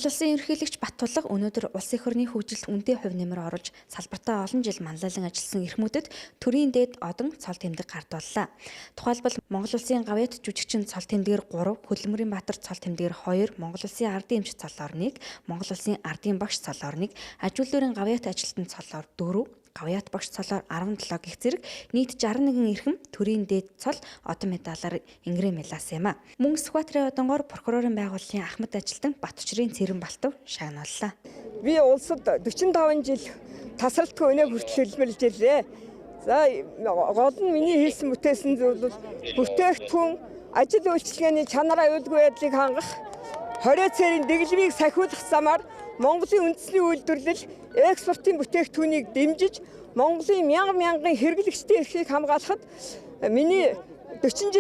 Монгол Улсын ерөнхийлөгч Баттулга өнөөдөр улс их орны хөгжилд үнэтэй хувь нэмэр оруулж салбартаа олон жил манлайлан ажилласан эрхмүүдэд төрийн дээд одон цол тэмдэг гардууллаа. Тухайлбал Монгол Улсын гавьяат жүжигчин цол тэмдгээр 3, Хөдөлмөрийн Баатар цол тэмдгээр 2, Монгол Улсын ардын эмч цол орныг, Монгол Улсын ардын багш цол орныг, ажилтнуудын гавьяат ажилтан цолоор 4, гавьяат багш цолоор 17 гэх зэрэг нийт 61 эрхэм төрийн дээд цол одон медалаар ингрэмэлээс юм а. Мөн Сүхбаатарын одонгоор прокурорын байгууллагын Ахмад ажилтан Батчрын Цэрэн Балтав шагнууллаа. Би улсад 45 жил тасралтгүй өнөө хүртэл хэлмэлж ирлээ. За гол нь миний хийсэн бүтээсэн зүйл бол бүтээгдэхүүн ажил үйлчилгээний чанараа аюулгүй байдлыг хангах, 20 цэрийн дэглэмийг сахиулах замаар Монголын үндэсний үйлдвэрлэл экспортын бүтээгдэхүүнийг дэмжиж Монголын мянган хэрэглэгчдийн эрхийг хамгаалахад миний 45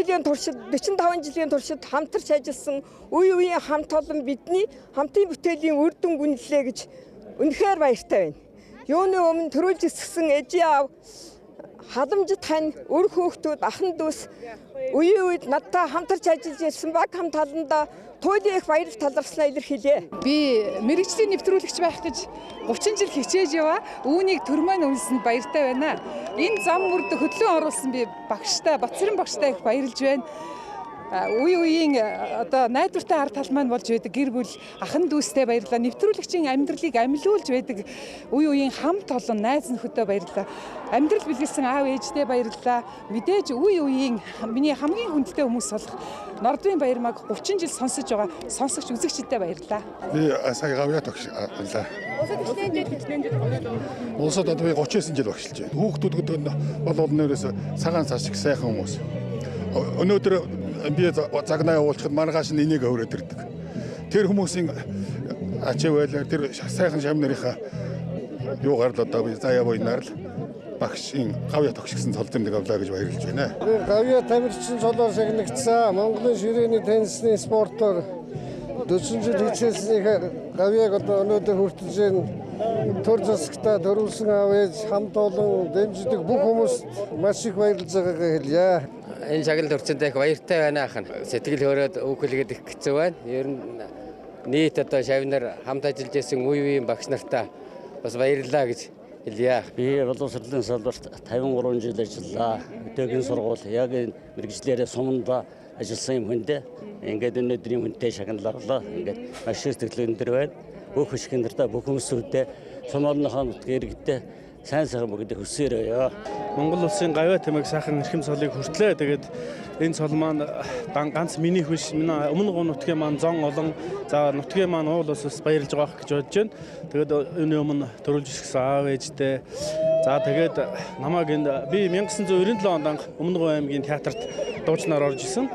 жилийн туршид хамтарч ажилласан үеийн хамт олон бидний хамтын бүтээлийн үр дүн гүнлээ гэж үнэхээр баяртай байна. Юуны өмнө төрүүлж өсгсөн ээжийн аав, халамжит хань, өр хүүхдүүд, ахын дүүс үед надтай хамтарч ажиллаж ирсэн баг хамт таланда туйлын их баяр талархснаа илэрхийлье. Би мэрэгжлийн нэвтрүүлэгч байх гэж 30 жил хичээж яваа. Үүнийг төрмөн үнсэнд баяртай байна. Энэ зам мөрд хөдлөн оруулсан би багштай, Батцэрэн багштай их баярлж байна. Үеийн одоо найдвартай ард тал маань болж байдаг гэр бүл ахын дүүстэй баярлалаа. Нэвтрүүлэгчийн амьдралыг амьлуулж байдаг үеийн хамт олон найз нөхөдөө баярлалаа. Амьдрал бэлгэлсэн аав ээжтэй баярлалаа. Мэдээж үеийн миний хамгийн хүндтэй хүмүүс болох Нордын Баярмаг 30 жил сонсож байгаа сонсогч үзэгчдэд баярлалаа. Би сая гавьяат багш байлаа. Улсад одоо би 39 жил багшилж байна. Хүүхдүүд гэдэг нь бол нэрээс цагаан цаас шиг сайхан хүмүүс. Өнөөдөр би загнаа явуулахад маргааш нь энийг өрөөд ирдэг. Тэр хүмүүсийн ачаа байлаа тэр сайхан шам нарынхаа юугаар л одоо би заяа буйнаар л багшийн гавьяат огш гэсэн цол тэмдэг авлаа гэж баярлж байна. Гавьяат тамирчин цолоор шагнагдсан Монголын ширээний теннисний спортоор 40 жил хичээснийхээ гавьяаг одоо өнөөдөр хүртэж төр засагтаа төрүүлсэн аав ээж хамт олон дэмждэг бүх хүмүүст маш их баярлж байгаагаа хэлье. Энэ шагналд хүрсэндээ их баяртай байна ахын. Сэтгэл хөөрөөд үхэлгээд их хэцүү байна. Ер нь нийт одоо шавнаар хамт ажиллаж байсан үеийн багш нартаа бас баярлалаа гэж хэлье. Би боловсролын салбарт 53 жил ажиллаа. Өдөөгийн сургууль яг энэ мэрэгжлээрээ суманда ажилласан юм хүндээ. Ингээд өнөөдрийн хүнтэй шагналарлаа. Ингээд маш их сэтгэл өндөр байна. Бүх хөшгөнөртөө бүх хүмүүсүүдээ сум орныхоо нутгийн иргэдээ сайн сайхан бүгд хүсээрээ. Монгол Улсын гавьяат тамиг сайхан эрхэм цолыг хүртлээ. Тэгээд энэ цол маань ганц миний хүш өмнө нутгийн маань зон олон за нутгийн маань уул ус баярлж байгаа гэж бодож байна. Тэгээд энэ өмнө төрүүлж өсгсөн аав ээжтэй за тэгээд намайг энэ би 1997 онд анх Өмнөгов аймгийн театрт дуучнаар орж исэн.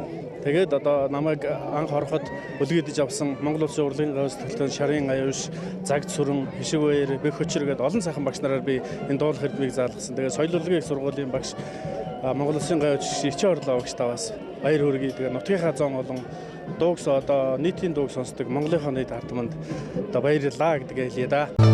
Тэгээд одоо намайг анх ороход үлгэдэж авсан Монгол Улсын урлагийн гавь сэтгэлтэн Шарын аюуш, Загд сүрэн, Хишиг баяр, Бэх хөчөр гээд олон сайхан багш нараар би энэ дуулах хэрдмийг заалгасан. Тэгээд соёл урлагийн их сургуулийн багш Монгол Улсын гавь Ичээ орлоо багш таваас баяр хүргэе. Тэгээд нутгийнхаа зон олон дуугс одоо нийтийн дууг сонсдог Монголынхоо нийт ардманд одоо баярлалаа гэдгээ хэлье да.